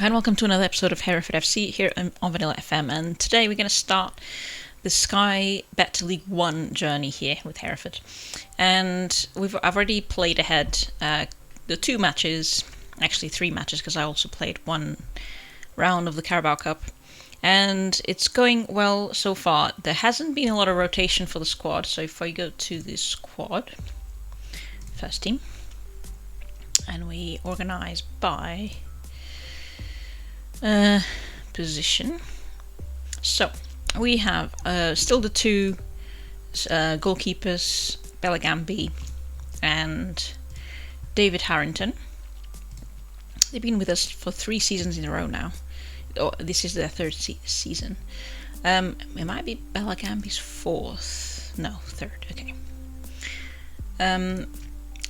And welcome to another episode of Hereford FC here on Vanilla FM. And today we're going to start the Sky Bet League 1 journey here with Hereford. And I've already played ahead the 2 matches, actually 3 matches, because I also played 1 round of the Carabao Cup. And it's going well so far. There hasn't been a lot of rotation for the squad. So if I go to the squad, first team, and we organise by position. So we have still the 2 goalkeepers, Belagambi and David Harrington. They've been with us for 3 seasons in a row now. This is their 3rd season. It might be Belagambi's 4th. No, 3rd. Okay.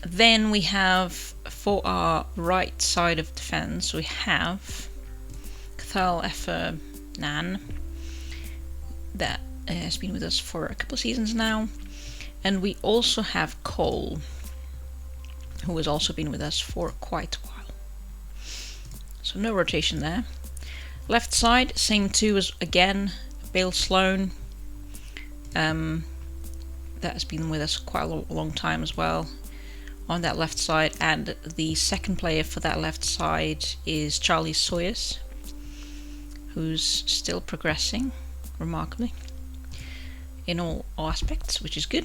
Then we have, for our right side of defence, we have Cathal Effernan, that has been with us for a couple of seasons now. And we also have Cole, who has also been with us for quite a while. So no rotation there. Left side, same 2 as again, Bale Sloan. That has been with us quite a long time as well on that left side. And the second player for that left side is Charlie Sawyers, who's still progressing remarkably in all aspects, which is good.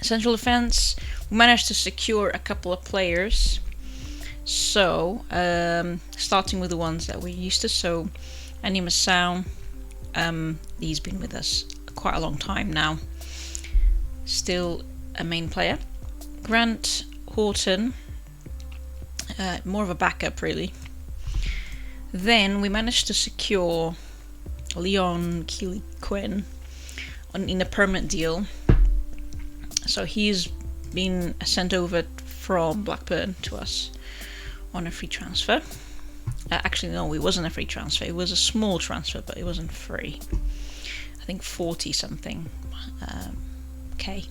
Central defence, we managed to secure a couple of players. So, starting with the ones that we're used to. So, Andy Massow, he's been with us quite a long time now. Still a main player. Grant Horton, more of a backup really. Then we managed to secure Leon Keeley-Quinn in a permanent deal. So he's been sent over from Blackburn to us on a free transfer. Actually, no, it wasn't a free transfer. It was a small transfer, but it wasn't free. I think 40 something K.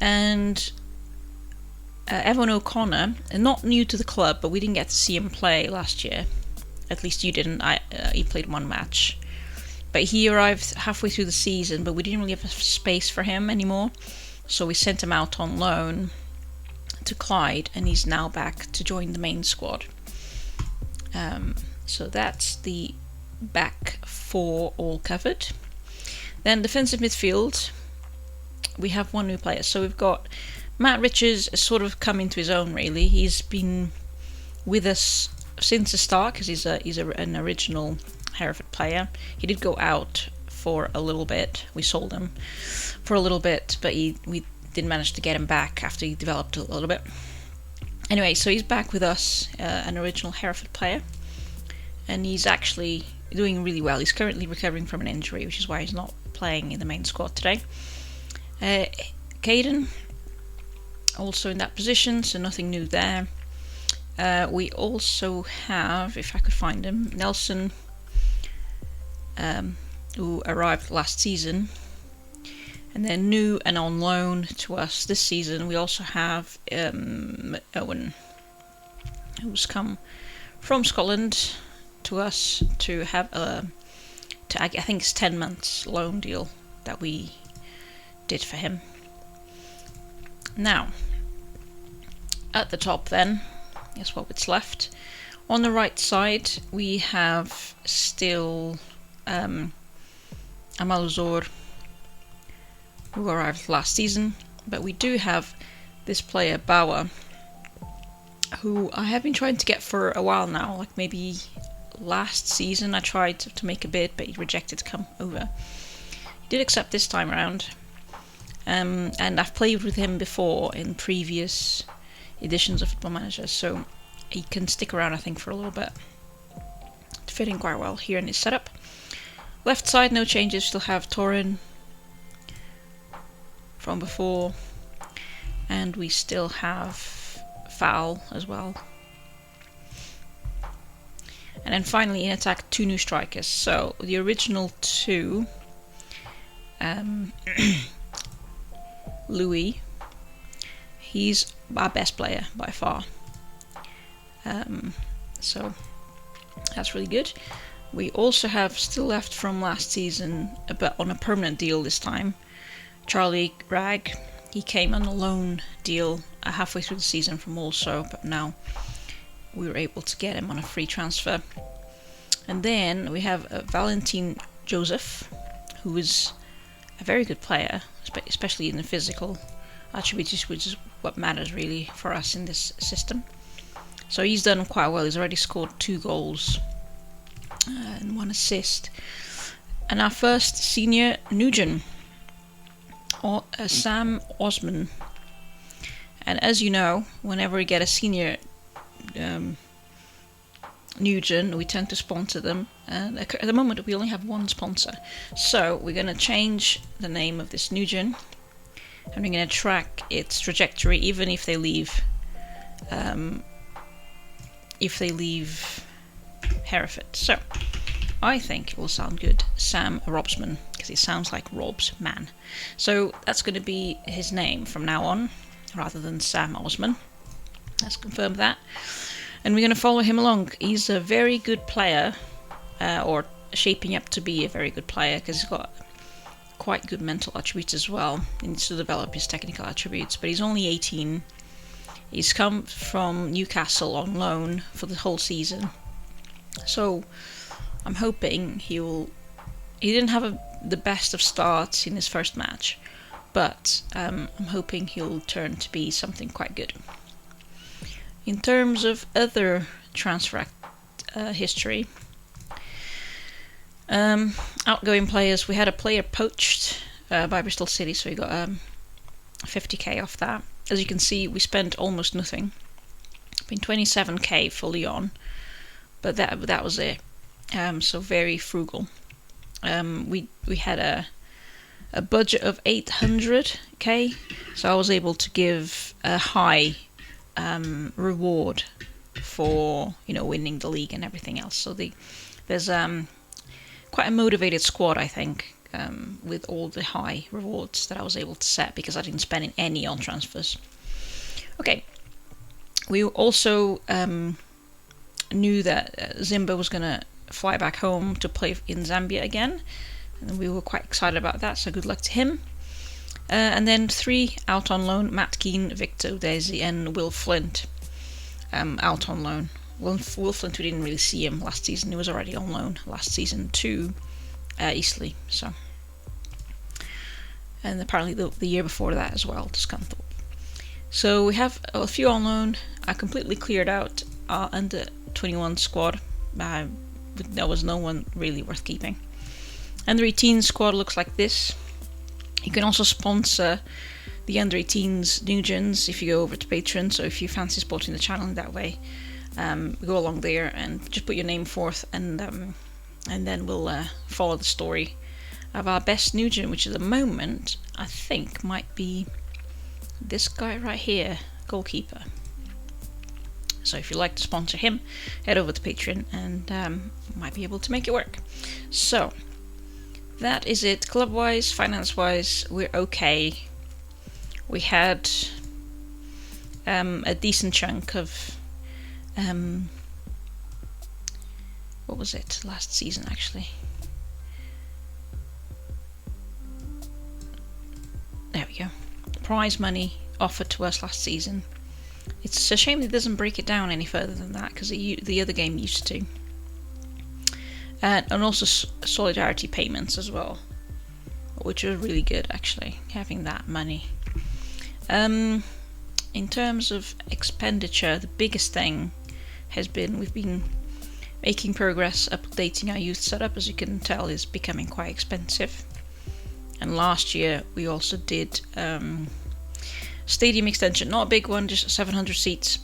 And Evan O'Connor, not new to the club, but we didn't get to see him play last year. At least you didn't. He played 1 match. But he arrived halfway through the season, but we didn't really have space for him anymore. So we sent him out on loan to Clyde, and he's now back to join the main squad. So that's the back 4 all covered. Then defensive midfield, we have 1 new player. So we've got Matt Richards has sort of come into his own really. He's been with us since the start because he's an original Hereford player. He did go out for a little bit. We sold him for a little bit, but we didn't manage to get him back after he developed a little bit. Anyway, so he's back with us, an original Hereford player, and he's actually doing really well. He's currently recovering from an injury, which is why he's not playing in the main squad today. Caden, also in that position, so nothing new there. We also have, if I could find him, Nelson, who arrived last season, and then new and on loan to us this season. We also have Owen, who's come from Scotland to us to have I think it's 10 months loan deal that we did for him. Now, at the top then, guess what's left. On the right side, we have still Amal Zor, who arrived last season, but we do have this player, Bauer, who I have been trying to get for a while now, like maybe last season I tried to make a bid, but he rejected to come over. He did accept this time around, and I've played with him before in previous editions of Football Manager, so he can stick around I think for a little bit. Fitting quite well here in his setup. Left side, no changes, still have Torin from before, and we still have Fowl as well. And then finally in attack, 2 new strikers. So the original 2, Louis, he's our best player by far. So That's really good. We also have still left from last season, but on a permanent deal this time, Charlie Ragg. He came on a loan deal halfway through the season from also, but now we were able to get him on a free transfer. And then we have Valentin Joseph, who is a very good player, especially in the physical attributes, which is what matters really for us in this system. So he's done quite well. He's already scored 2 goals and 1 assist. And our first senior Nugent, Sam Osman. And as you know, whenever we get a senior Nugent, we tend to sponsor them. And at the moment, we only have 1 sponsor. So we're going to change the name of this Nugent, and we're going to track its trajectory, even if they leave. Hereford. So I think it will sound good. Sam Robsman, because it sounds like Rob's man. So that's going to be his name from now on, rather than Sam Osman. Let's confirm that. And we're going to follow him along. He's a very good player, or shaping up to be a very good player, because he's got quite good mental attributes as well. He needs to develop his technical attributes, but he's only 18. He's come from Newcastle on loan for the whole season. So I'm hoping he didn't have the best of starts in his first match, but I'm hoping he'll turn to be something quite good. In terms of other transfer history, outgoing players, we had a player poached by Bristol City, so we got 50k off that. As you can see, we spent almost nothing. Been 27k fully on, but that was it. So very frugal. We had a budget of 800k, so I was able to give a high reward for winning the league and everything else. So there's quite a motivated squad, I think, with all the high rewards that I was able to set, because I didn't spend any on transfers. Okay, we also knew that Zimba was going to fly back home to play in Zambia again, and we were quite excited about that, so good luck to him. And then 3 out on loan: Matt Keane, Victor Daisy, and Will Flint out on loan. Will Flint, we didn't really see him last season. He was already on loan last season to Eastleigh. So, and apparently the year before that as well, to Scunthorpe. So we have a few on loan. I completely cleared out our under 21 squad. There was no one really worth keeping. Under 18 squad looks like this. You can also sponsor the under 18s Nugents if you go over to Patreon. So if you fancy supporting the channel in that way, go along there and just put your name forth, and then we'll follow the story of our best Nugent, which at the moment I think might be this guy right here, goalkeeper. So if you'd like to sponsor him, head over to Patreon and might be able to make it work. So that is it. Club-wise, finance-wise, we're okay. We had a decent chunk of what was it last season, actually? There we go. Prize money offered to us last season. It's a shame it doesn't break it down any further than that, because the other game used to. And also solidarity payments as well, which are really good, actually, having that money. In terms of expenditure, the biggest thing has been we've been making progress updating our youth setup. As you can tell, is becoming quite expensive. And last year we also did stadium extension, not a big one, just 700 seats.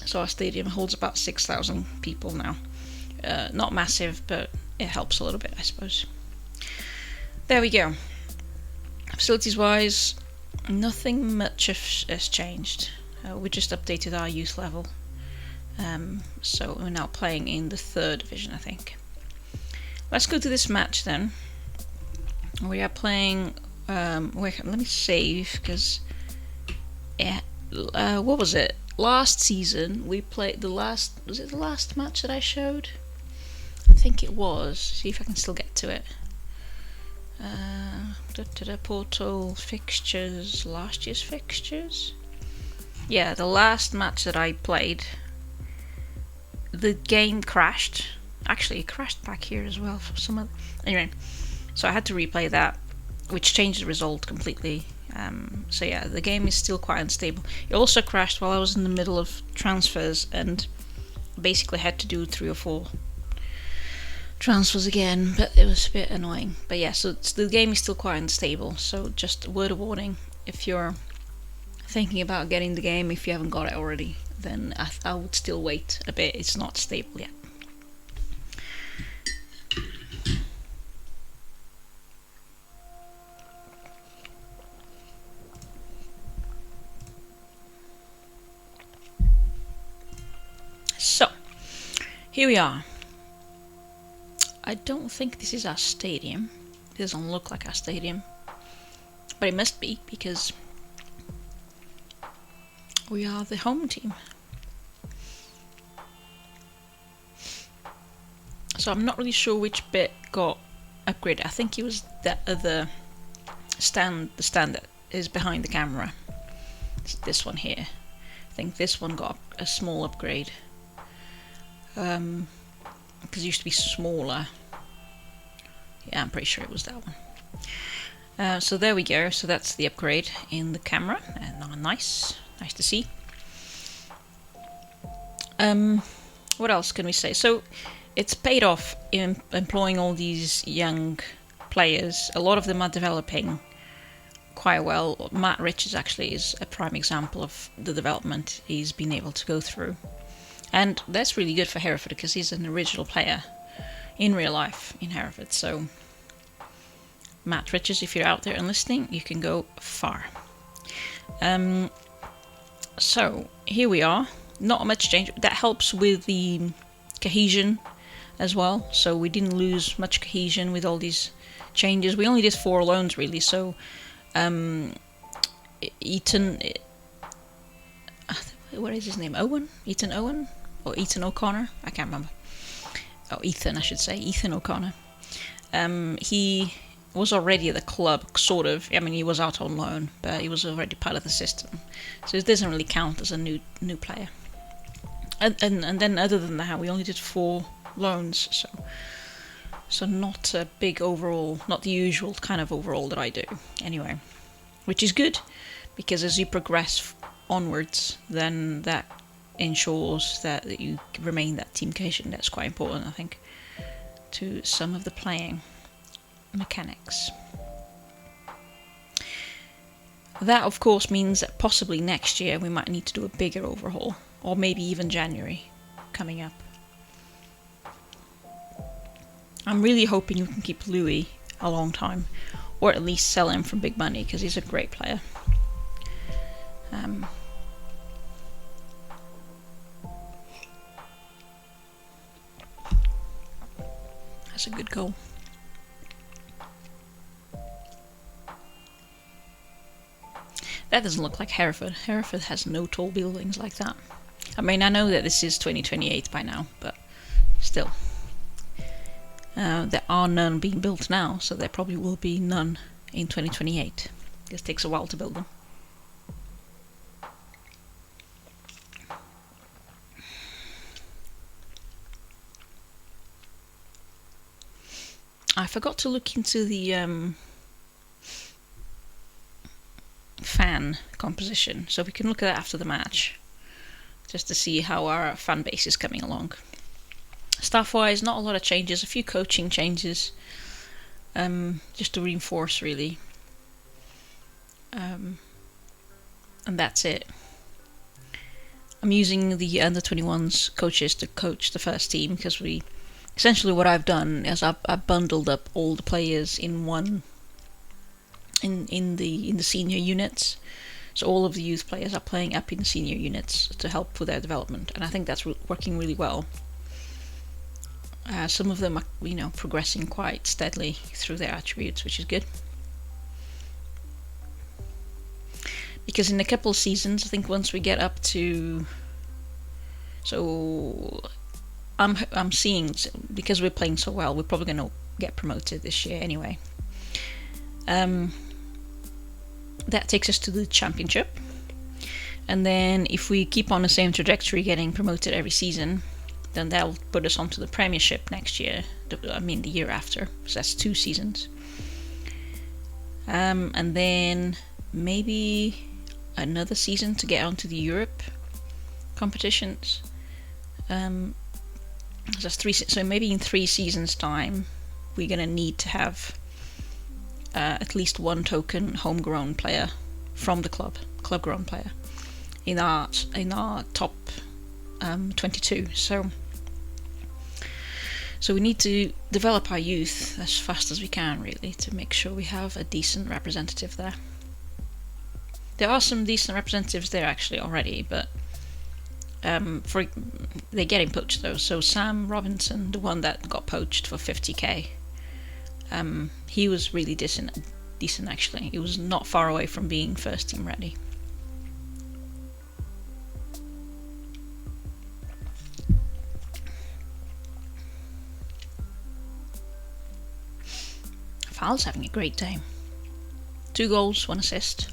So our stadium holds about 6,000 people now. Not massive, but it helps a little bit, I suppose. There we go. Facilities wise, nothing much has changed. We just updated our youth level. So we're now playing in the 3rd division, I think. Let's go to this match then. We are playing. Let me save, because what was it? Last season we played was it the last match that I showed? I think it was. See if I can still get to it. Portal fixtures, last year's fixtures. Yeah, the last match that I played, the game crashed. Actually, it crashed back here as well for some other. Anyway, so I had to replay that, which changed the result completely. So yeah, the game is still quite unstable. It also crashed while I was in the middle of transfers and basically had to do 3 or 4 transfers again, but it was a bit annoying. But yeah, so the game is still quite unstable, so just a word of warning, if you're thinking about getting the game, if you haven't got it already, then I would still wait a bit. It's not stable yet. So, here we are. I don't think this is our stadium. It doesn't look like our stadium. But it must be, because we are the home team. So I'm not really sure which bit got upgraded. I think it was that other stand, the stand that is behind the camera. It's this one here. I think this one got a small upgrade. Because it used to be smaller. Yeah, I'm pretty sure it was that one. So there we go. So that's the upgrade in the camera, and nice to see. What else can we say? So it's paid off in employing all these young players. A lot of them are developing quite well. Matt Richards actually is a prime example of the development he's been able to go through. And that's really good for Hereford, because he's an original player in real life in Hereford. So, Matt Richards, if you're out there and listening, you can go far. So, here we are. Not much change. That helps with the cohesion as well. So, we didn't lose much cohesion with all these changes. We only did 4 loans, really. So, Ethan... what is his name? Owen? Ethan Owen? Or Ethan O'Connor? I can't remember. Oh, Ethan, I should say. Ethan O'Connor. He was already at the club, sort of. I mean, he was out on loan, but he was already part of the system. So it doesn't really count as a new player. And then other than that, we only did 4 loans, so not a big overall, not the usual kind of overall that I do. Anyway, which is good, because as you progress onwards, then that ensures that you remain that team cohesion. That's quite important, I think, to some of the playing mechanics. That, of course, means that possibly next year we might need to do a bigger overhaul, or maybe even January coming up. I'm really hoping you can keep Louis a long time, or at least sell him for big money, because he's a great player. That's a good goal. That doesn't look like Hereford. Hereford has no tall buildings like that. I mean, I know that this is 2028 by now, but still. There are none being built now, so there probably will be none in 2028. It takes a while to build them. I forgot to look into the fan composition, so we can look at that after the match, just to see how our fan base is coming along. Staff-wise, not a lot of changes, a few coaching changes, just to reinforce, really. And that's it. I'm using the under-21s coaches to coach the first team, because essentially what I've done is I've bundled up all the players in one, in the senior units. So all of the youth players are playing up in the senior units to help with their development, and I think that's working really well. Some of them are, progressing quite steadily through their attributes, which is good. because in a couple of seasons, I think once we get up to, so I'm seeing, because we're playing so well, we're probably going to get promoted this year anyway. That takes us to the championship, and then if we keep on the same trajectory, getting promoted every season, then that'll put us onto the premiership next year. The year after, so that's 2 seasons. And then maybe another season to get onto the Europe competitions. That's 3. So maybe in 3 seasons' time, we're gonna need to have at least one token homegrown player from the club-grown player in our top 22. So we need to develop our youth as fast as we can, really, to make sure we have a decent representative there. There are some decent representatives there actually already, but they're getting poached though. So Sam Robinson, the one that got poached for 50k, he was really decent actually. He was not far away from being first team ready. Val's having a great day. 2 goals, 1 assist.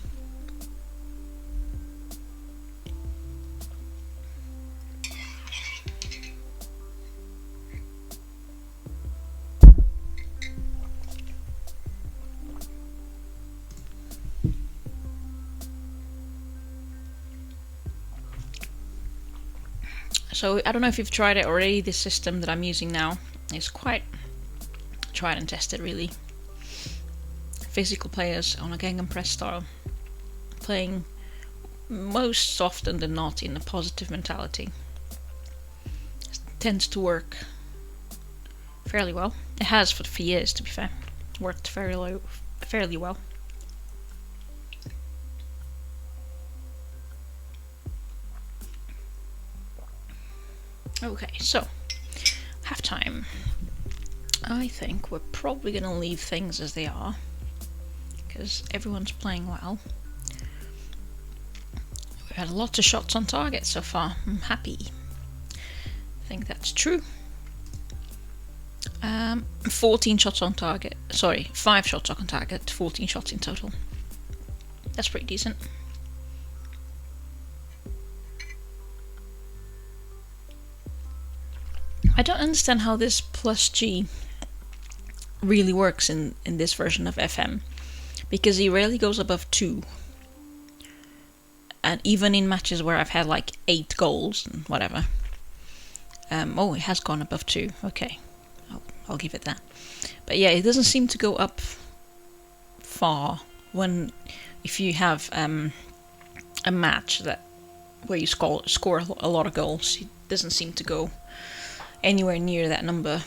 So I don't know if you've tried it already. This system that I'm using now is quite tried and tested, really. Physical players on a gegenpress style, playing most often than not in a positive mentality. It tends to work fairly well. It has for years, to be fair. Worked fairly well. Okay, so halftime. I think we're probably going to leave things as they are, because everyone's playing well. We've had lots of shots on target so far. I'm happy. I think that's true. 14 shots on target. Sorry, 5 shots on target, 14 shots in total. That's pretty decent. I don't understand how this plus G really works in this version of FM, because he rarely goes above 2. And even in matches where I've had like 8 goals and whatever. Oh, it has gone above 2. Okay, I'll give it that. But yeah, it doesn't seem to go up far if you have a match where you score a lot of goals. It doesn't seem to go anywhere near that number.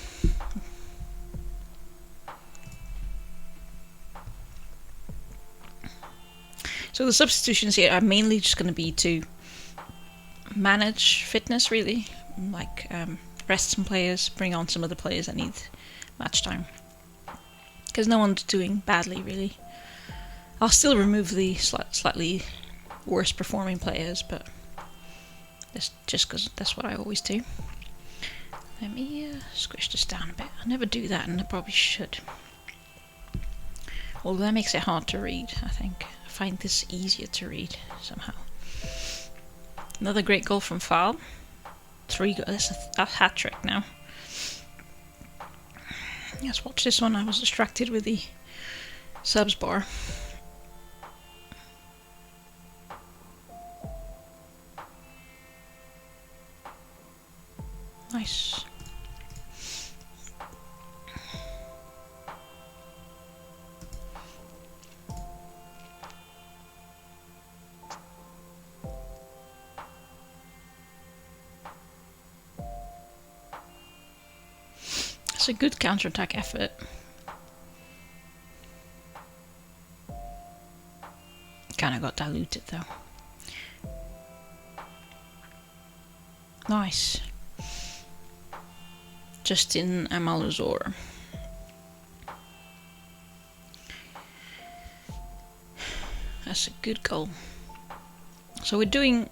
So the substitutions here are mainly just going to be to manage fitness, really, like rest some players, bring on some other players that need match time, because no one's doing badly, really. I'll still remove the slightly worse performing players, but that's just because that's what I always do. Let me squish this down a bit. I never do that, and I probably should. Although that makes it hard to read, I think. I find this easier to read somehow. Another great goal from Val. 3 goals. That's a hat trick now. Let's watch this one. I was distracted with the subs bar. Nice. It's a good counter-attack effort. Kinda got diluted though. Nice. Justin Amaluzor. That's a good goal. So we're doing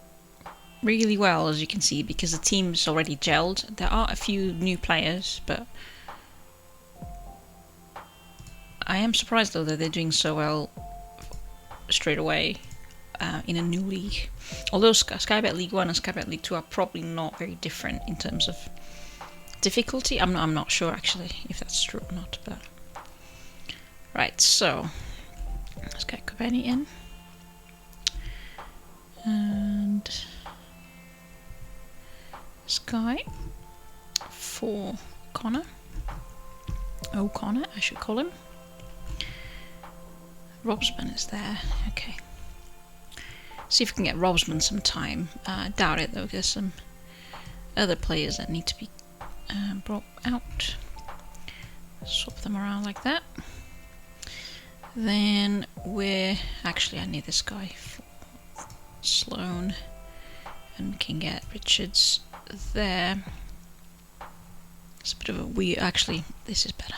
really well, as you can see, because the team's already gelled. There are a few new players, but I am surprised though that they're doing so well straight away in a new league. Although Skybet League 1 and Skybet League 2 are probably not very different in terms of difficulty. I'm not sure actually if that's true or not, but right, so let's get Kobeni in. And Sky for O'Connor, I should call him. Robsman is there, okay. See if we can get Robsman some time. I doubt it though, there's some other players that need to be brought out. Swap them around like that. Then I need this guy for Sloan, and we can get Richards there. It's a bit of a weird, actually this is better.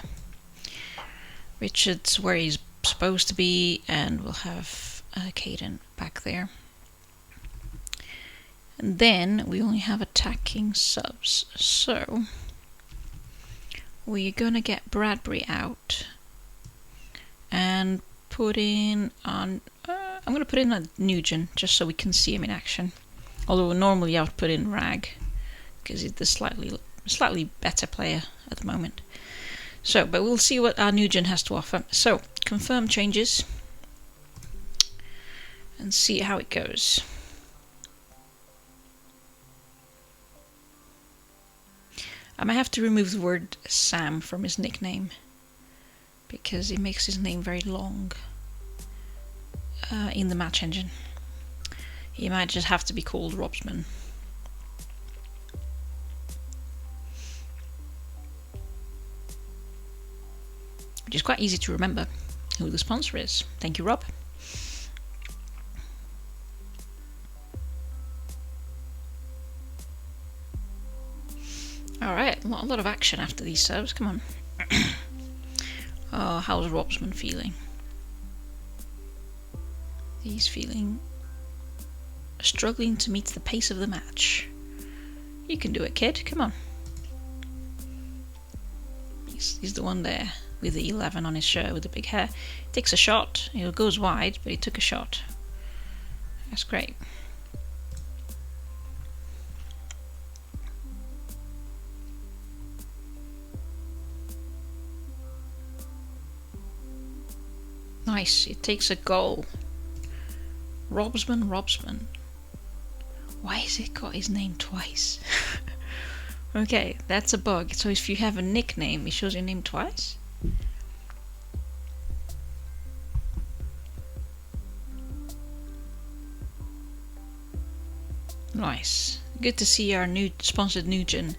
Richards where he's supposed to be, and we'll have Caden back there. And then we only have attacking subs, so we're gonna get Bradbury out and put in on I'm gonna put in a Nugent just so we can see him in action. Although normally I would put in Rag because he's the slightly better player at the moment. So, but we'll see what our Nugent has to offer. So, confirm changes and see how it goes. I might have to remove the word Sam from his nickname because it makes his name very long in the match engine. He might just have to be called Robsman. Which is quite easy to remember who the sponsor is. Thank you, Rob. Alright, a lot of action after these serves, come on. Oh, how's Robsman feeling? He's feeling struggling to meet the pace of the match. You can do it, kid, come on. He's the one there with the 11 on his shirt with the big hair. Takes a shot, it goes wide, but he took a shot. That's great. Nice, it takes a goal. Robsman. Why has it got his name twice? Okay, that's a bug. So if you have a nickname, it shows your name twice? Nice. Good to see our new sponsored Nugent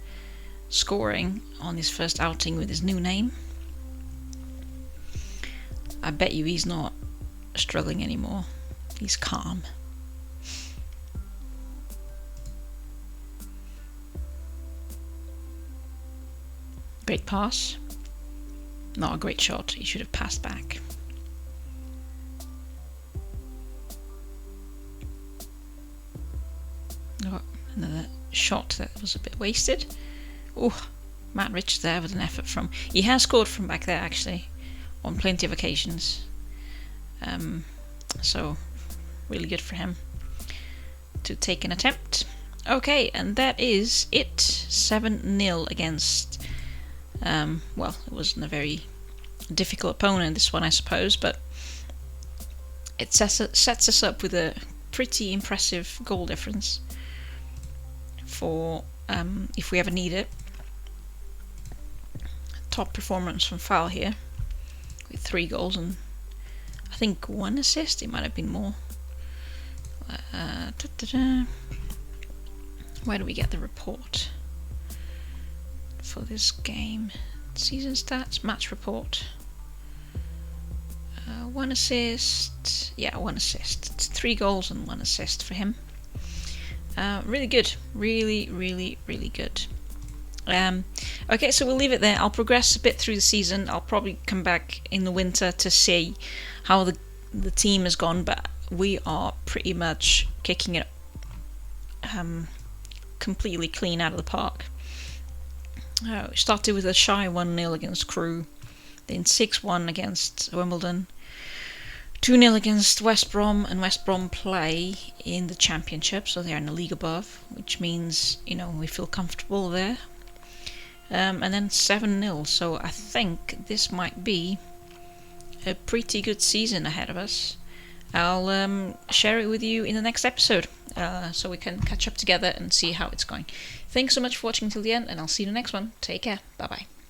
scoring on his first outing with his new name. I bet you he's not struggling anymore. He's calm. Great pass. Not a great shot. He should have passed back. Oh, another shot that was a bit wasted. Oh, Matt Rich there with an effort from... He has scored from back there actually, on plenty of occasions. So, really good for him to take an attempt. Okay, and that is it. 7-0 against... well, it wasn't a very difficult opponent, this one, I suppose, but it sets us up with a pretty impressive goal difference for if we ever need it. Top performance from Fowl here with 3 goals and I think 1 assist. It might have been more. Where do we get the report for this game? Season stats, match report. 1 assist. Yeah, 1 assist. It's 3 goals and 1 assist for him. Really good. Really good. Okay, so we'll leave it there. I'll progress a bit through the season. I'll probably come back in the winter to see how the team has gone, but we are pretty much kicking it completely clean out of the park. We started with a shy 1-0 against Crewe, then 6-1 against Wimbledon, 2-0 against West Brom, and West Brom play in the Championship, so they're in the league above, which means, we feel comfortable there. And then 7-0, so I think this might be a pretty good season ahead of us. I'll share it with you in the next episode, so we can catch up together and see how it's going. Thanks so much for watching till the end, and I'll see you in the next one. Take care. Bye-bye.